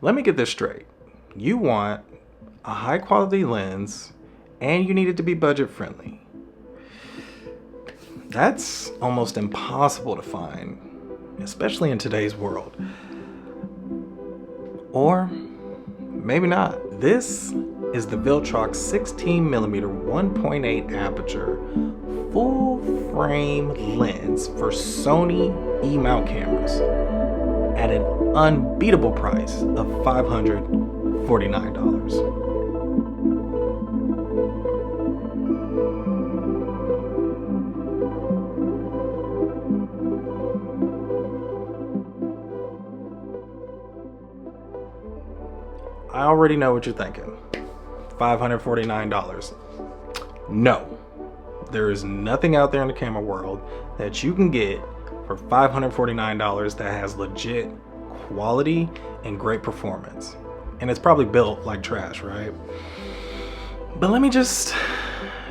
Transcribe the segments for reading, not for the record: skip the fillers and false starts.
Let me get this straight. You want a high quality lens and you need it to be budget friendly. That's almost impossible to find, especially in today's world. Or maybe not. This is the Viltrox 16mm 1.8 aperture full frame lens for Sony E-mount cameras at an unbeatable price of $549. I already know what you're thinking. $549. No, there is nothing out there in the camera world that you can get for $549 that has legit quality and great performance. And it's probably built like trash, right? But let me just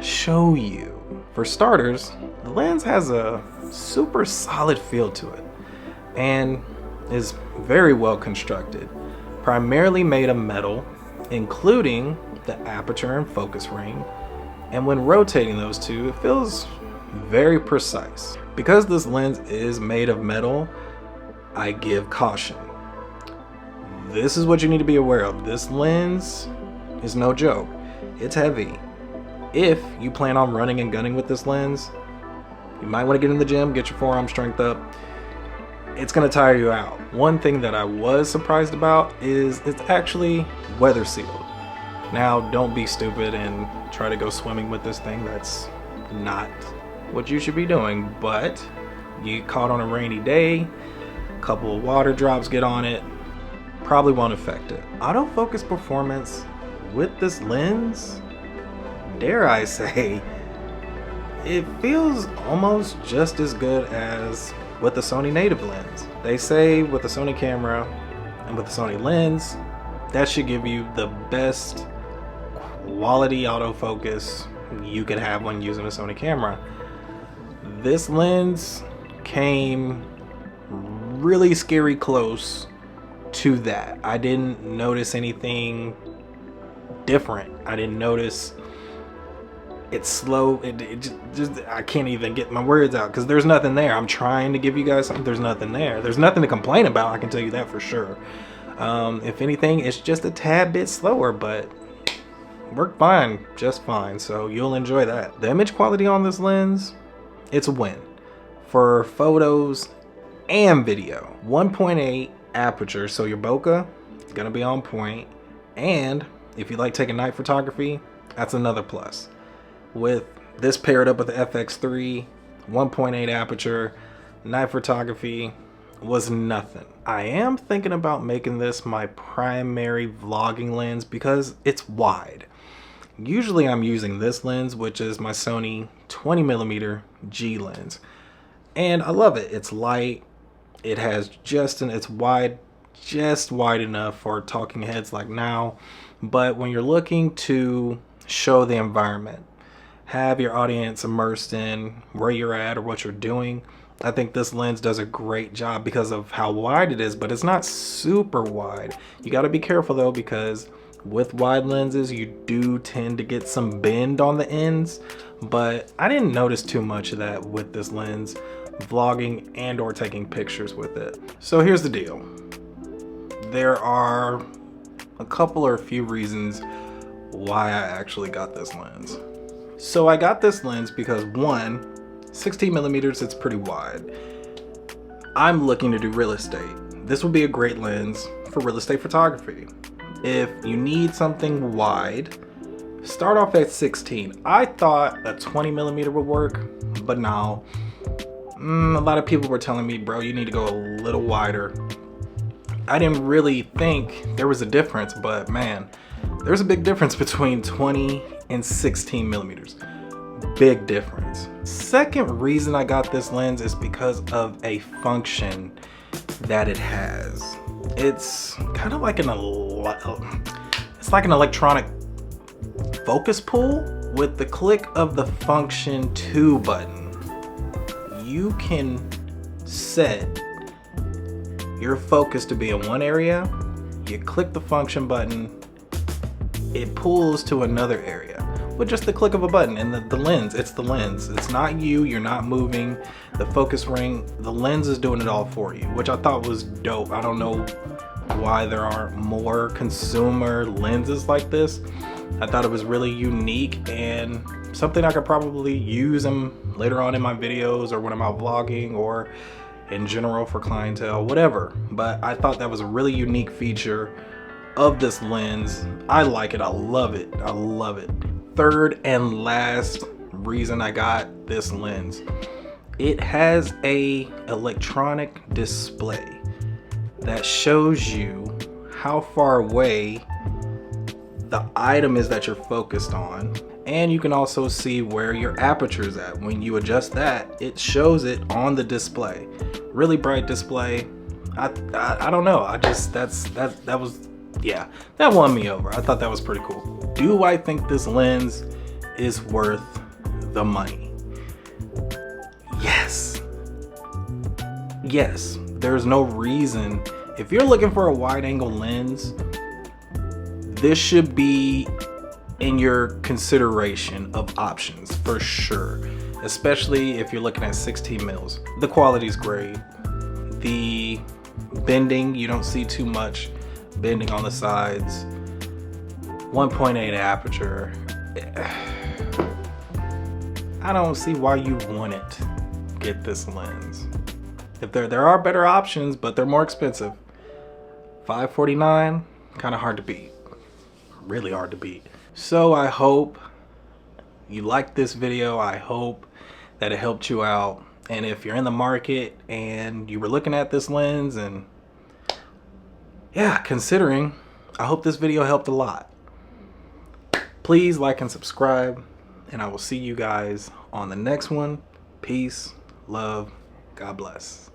show you. For starters, the lens has a super solid feel to it and is very well constructed. Primarily made of metal, including the aperture and focus ring, and when rotating those two, it feels very precise. Because this lens is made of metal, I give caution. This is what you need to be aware of. This lens is no joke. It's heavy. If you plan on running and gunning with this lens, you might want to get in the gym, get your forearm strength up. It's gonna tire you out. One thing that I was surprised about is it's actually weather sealed. Now, don't be stupid and try to go swimming with this thing. That's not what you should be doing, but you get caught on a rainy day, a couple of water drops get on it, probably won't affect it. Autofocus performance with this lens, dare I say, it feels almost just as good as with the Sony native lens. They say with the Sony camera and with the Sony lens, that should give you the best quality autofocus you could have when using a Sony camera. This lens came really scary close to that. I didn't notice anything different. I didn't notice it's slow. It just I can't even get my words out because there's nothing there. I'm trying to give you guys something. There's nothing there. There's nothing to complain about. I can tell you that for sure. If anything, it's just a tad bit slower, but worked fine, just fine. So you'll enjoy that. The image quality on this lens, it's a win for photos and video. 1.8 aperture, so your bokeh is gonna be on point. And if you like taking night photography, that's another plus. With this paired up with the FX3, 1.8 aperture, night photography was nothing. I am thinking about making this my primary vlogging lens because it's wide. Usually I'm using this lens, which is my Sony 20mm G lens. And I love it. It's light. It has it's wide, just wide enough for talking heads like now. But when you're looking to show the environment, have your audience immersed in where you're at or what you're doing, I think this lens does a great job because of how wide it is, but it's not super wide. You got to be careful though, because with wide lenses you do tend to get some bend on the ends, but I didn't notice too much of that with this lens vlogging and or taking pictures with it. So here's the deal. There are a couple or a few reasons why I actually got this lens. So I got this lens because one, 16mm, it's pretty wide. I'm looking to do real estate. This would be a great lens for real estate photography. If you need something wide, start off at 16. I thought a 20mm would work, but no. A lot of people were telling me, bro, you need to go a little wider. I didn't really think there was a difference, but man, there's a big difference between 20 and 16mm. Big difference. Second reason I got this lens is because of a function that it has. It's kind of like an electronic focus pull. With the click of the function 2 button, you can set your focus to be in one area you click the function button, it pulls to another area with just the click of a button. And the lens, it's the lens. It's not you, you're not moving the focus ring. The lens is doing it all for you, which I thought was dope. I don't know why there aren't more consumer lenses like this. I thought it was really unique and something I could probably use later on in my videos or when I'm out vlogging or in general for clientele, whatever. But I thought that was a really unique feature of this lens. I like it, I love it, I love it. Third and last reason I got this lens, it has a electronic display that shows you how far away the item is that you're focused on, and you can also see where your aperture is at. When you adjust that, it shows it on the display. Really bright display. I don't know, that won me over. I thought that was pretty cool. Do I think this lens is worth the money? Yes. There's no reason. If you're looking for a wide angle lens, this should be in your consideration of options for sure, especially if you're looking at 16 mils. The quality's great. The bending, you don't see too much bending on the sides. 1.8 aperture. I don't see why you wouldn't get this lens. If there are better options, but they're more expensive. $549, kind of hard to beat. Really hard to beat. So I hope you liked this video. I hope that it helped you out. And if you're in the market and you were looking at this lens and considering, I hope this video helped a lot. Please like and subscribe, and I will see you guys on the next one. Peace, love, God bless.